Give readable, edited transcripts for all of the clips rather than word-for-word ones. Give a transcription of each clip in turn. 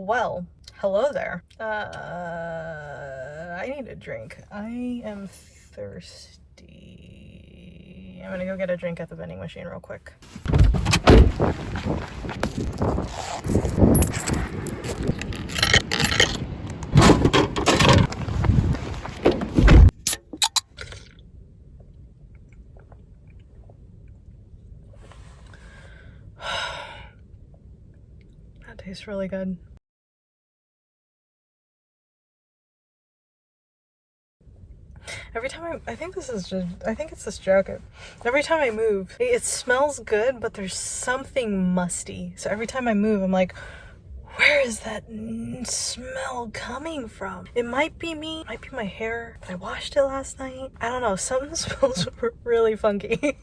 Well, hello there. I need a drink. I am thirsty. I'm gonna go get a drink at the vending machine real quick. That tastes really good. Every time I think it's this jacket. Every time I move, it smells good, but there's something musty. So every time I move, I'm like, where is that smell coming from? It might be me, it might be my hair. I washed it last night. I don't know, something smells really funky.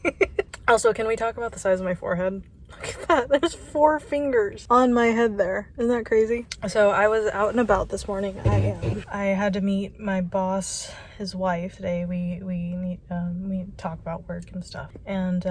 Also, can we talk about the size of my forehead? Look at that, there's 4 fingers on my head there. Isn't that crazy? So I was out and about this morning. I had to meet my boss, his wife today. We talk about work and stuff. And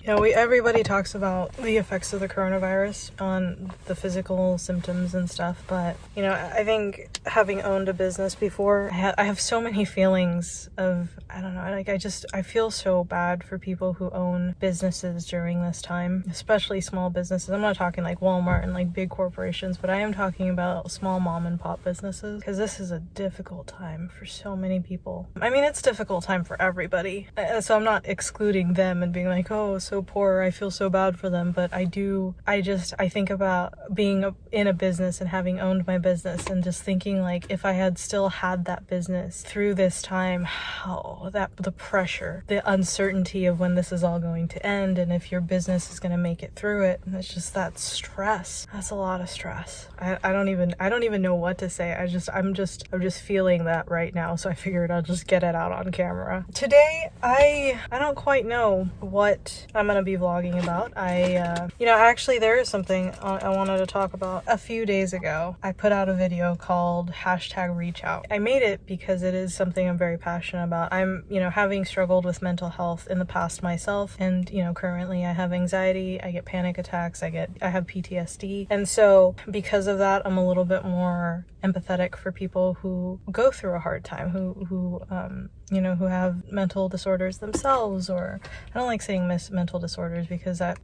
everybody talks about the effects of the coronavirus on the physical symptoms and stuff, but I think having owned a business before, I have so many feelings of, I don't know, like I feel so bad for people who own businesses during this time, especially small businesses. I'm not talking like Walmart and like big corporations, but I am talking about small mom and pop businesses, because this is a difficult time for so many people. I mean, it's a difficult time for everybody, so I'm not excluding them and being like, oh, so poor, I feel so bad for them, but I think about being in a business and having owned my business and just thinking like, if I had still had that business through this time, the pressure, the uncertainty of when this is all going to end, and if your business is going to make it through it, and it's just that stress. That's a lot of stress. I don't even know what to say. I'm just feeling that right now, so I figured I'll just get it out on camera. Today, I don't quite know what I'm gonna be vlogging about. Actually there is something I wanted to talk about. A few days ago, I put out a video called #ReachOut. I made it because it is something I'm very passionate about. I'm, having struggled with mental health in the past myself, and, currently I have anxiety, I get panic attacks, I have PTSD. And so because of that, I'm a little bit more empathetic for people who go through a hard time, who have mental disorders themselves, or I don't like saying mental disorders because that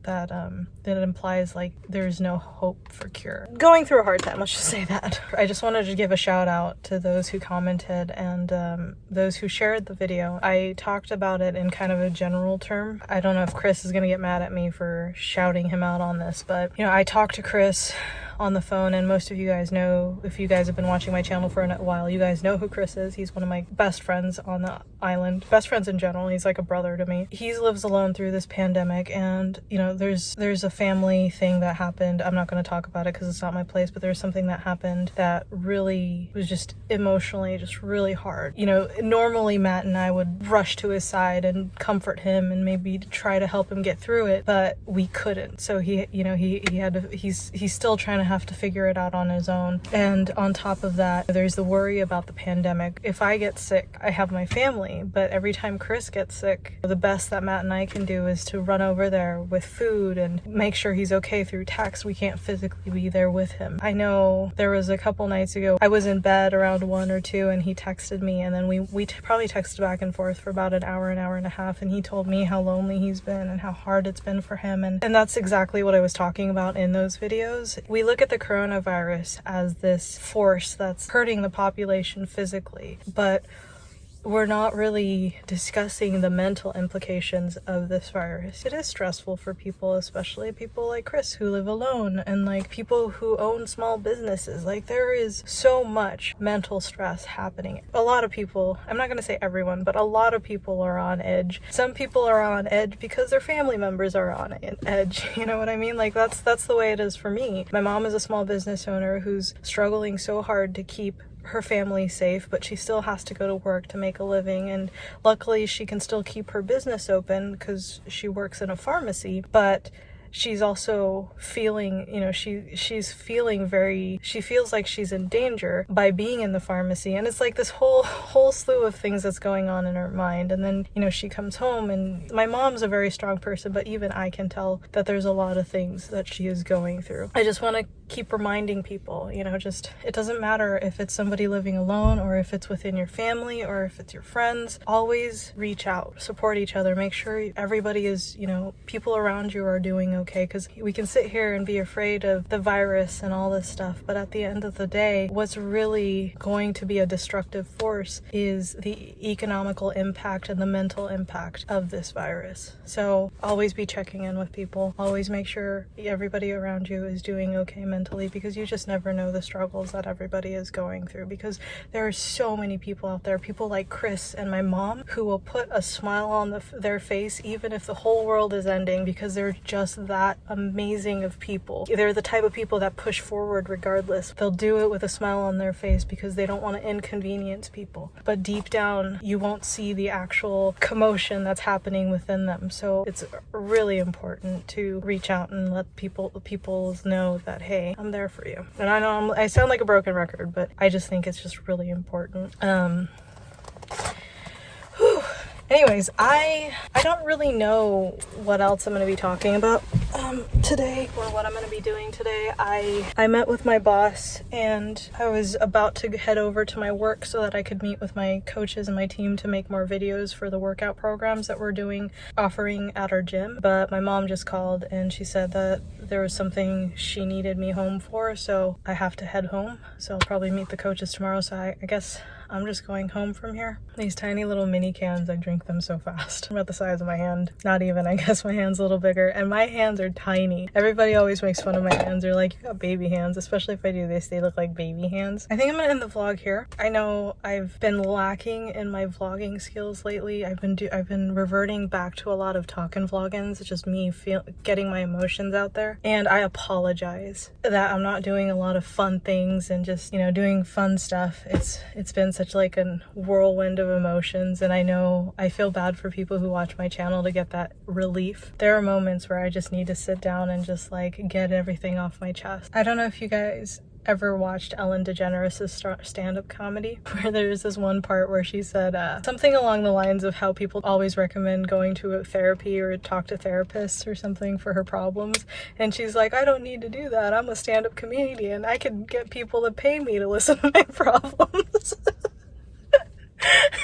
implies like there's no hope for cure. Going through a hard time, let's just say that. I just wanted to give a shout out to those who commented and those who shared the video. I talked about it in kind of a general term. I don't know if Chris is gonna get mad at me for shouting him out on this, but I talked to Chris on the phone, and most of you guys know, if you guys have been watching my channel for a while, you guys know who Chris is. He's one of my best friends on the island, best friends in general. He's like a brother to me. He lives alone through this pandemic, and there's a family thing that happened. I'm not going to talk about it because it's not my place, but there's something that happened that really was just emotionally just really hard. Normally Matt and I would rush to his side and comfort him and maybe try to help him get through it, but we couldn't. So he's still trying to have to figure it out on his own. And on top of that, there's the worry about the pandemic. If I get sick, I have my family, but every time Chris gets sick, the best that Matt and I can do is to run over there with food and make sure he's okay through text. We can't physically be there with him. I know there was a couple nights ago, I was in bed around 1 or 2 and he texted me, and then we probably texted back and forth for about an hour and a half, and he told me how lonely he's been and how hard it's been for him, and that's exactly what I was talking about in those videos. We look at the coronavirus as this force that's hurting the population physically, but we're not really discussing the mental implications of this virus. It is stressful for people, especially people like Chris who live alone, and like people who own small businesses. Like, there is so much mental stress happening. A lot of people, I'm not going to say everyone, but a lot of people are on edge. Some people are on edge because their family members are on edge. You know what I mean? Like, that's the way it is for me. My mom is a small business owner who's struggling so hard to keep her family safe, but she still has to go to work to make a living, and luckily she can still keep her business open because she works in a pharmacy, but she's also feeling, she feels like she's in danger by being in the pharmacy. And it's like this whole slew of things that's going on in her mind. And then, she comes home, and my mom's a very strong person, but even I can tell that there's a lot of things that she is going through. I just want to keep reminding people, you know, just, it doesn't matter if it's somebody living alone or if it's within your family or if it's your friends, always reach out, support each other, make sure everybody is, you know, people around you are doing okay, because we can sit here and be afraid of the virus and all this stuff, but at the end of the day, what's really going to be a destructive force is the economical impact and the mental impact of this virus. So always be checking in with people, always make sure everybody around you is doing okay mentally, because you just never know the struggles that everybody is going through, because there are so many people out there, people like Chris and my mom, who will put a smile on their face even if the whole world is ending, because they're just that amazing of people. They're the type of people that push forward regardless. They'll do it with a smile on their face because they don't want to inconvenience people, but deep down you won't see the actual commotion that's happening within them. So it's really important to reach out and let people know that, hey, I'm there for you. And I know I sound like a broken record, but I just think it's just really important. Anyways, I don't really know what else I'm going to be talking about today, or what I'm going to be doing today. I met with my boss, and I was about to head over to my work so that I could meet with my coaches and my team to make more videos for the workout programs that we're offering at our gym. But my mom just called and she said that there was something she needed me home for, so I have to head home. So I'll probably meet the coaches tomorrow, so I guess I'm just going home from here. These tiny little mini cans, I drink them so fast. I'm about the size of my hand. Not even, I guess my hand's a little bigger. And my hands are tiny. Everybody always makes fun of my hands. They're like, you got baby hands. Especially if I do this, they look like baby hands. I think I'm gonna end the vlog here. I know I've been lacking in my vlogging skills lately. I've been reverting back to a lot of Talkin Vloggins. It's just me getting my emotions out there. And I apologize that I'm not doing a lot of fun things and just, you know, doing fun stuff. It's been such like a whirlwind of emotions, and I know I feel bad for people who watch my channel to get that relief. There are moments where I just need to sit down and just like get everything off my chest. I don't know if you guys ever watched Ellen DeGeneres' stand-up comedy, where there's this one part where she said something along the lines of how people always recommend going to a therapy or talk to therapists or something for her problems, and she's like, I don't need to do that. I'm a stand-up comedian. I can get people to pay me to listen to my problems.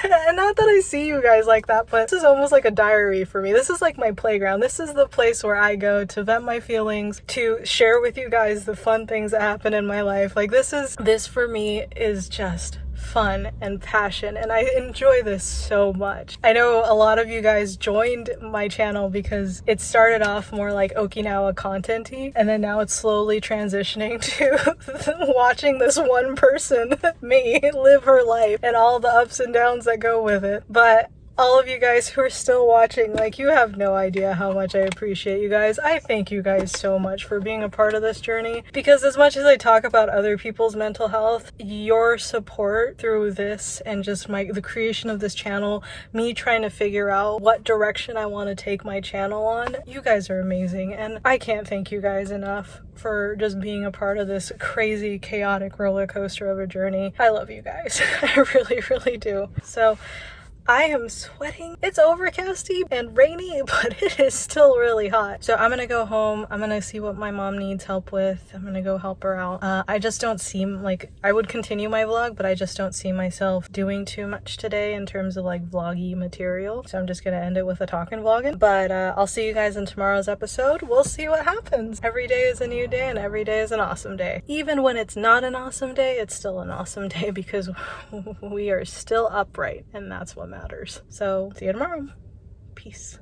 And not that I see you guys like that, but this is almost like a diary for me. This is like my playground. This is the place where I go to vent my feelings, to share with you guys the fun things that happen in my life. Like this for me is just fun and passion, and I enjoy this so much. I know a lot of you guys joined my channel because it started off more like Okinawa content-y, and then now it's slowly transitioning to watching this one person, me, live her life and all the ups and downs that go with it. But all of you guys who are still watching, like, you have no idea how much I appreciate you guys. I thank you guys so much for being a part of this journey, because as much as I talk about other people's mental health, your support through this and just the creation of this channel, me trying to figure out what direction I want to take my channel on, you guys are amazing, and I can't thank you guys enough for just being a part of this crazy, chaotic roller coaster of a journey. I love you guys. I really, really do. So I am sweating. It's overcasty and rainy, but it is still really hot. So I'm gonna go home. I'm gonna see what my mom needs help with. I'm gonna go help her out. I just don't seem like I would continue my vlog, but I just don't see myself doing too much today in terms of like vloggy material. So I'm just gonna end it with a Talkin Vloggin. But I'll see you guys in tomorrow's episode. We'll see what happens. Every day is a new day, and every day is an awesome day. Even when it's not an awesome day, it's still an awesome day, because we are still upright, and that's what matters. So see you tomorrow. Peace.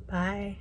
Bye.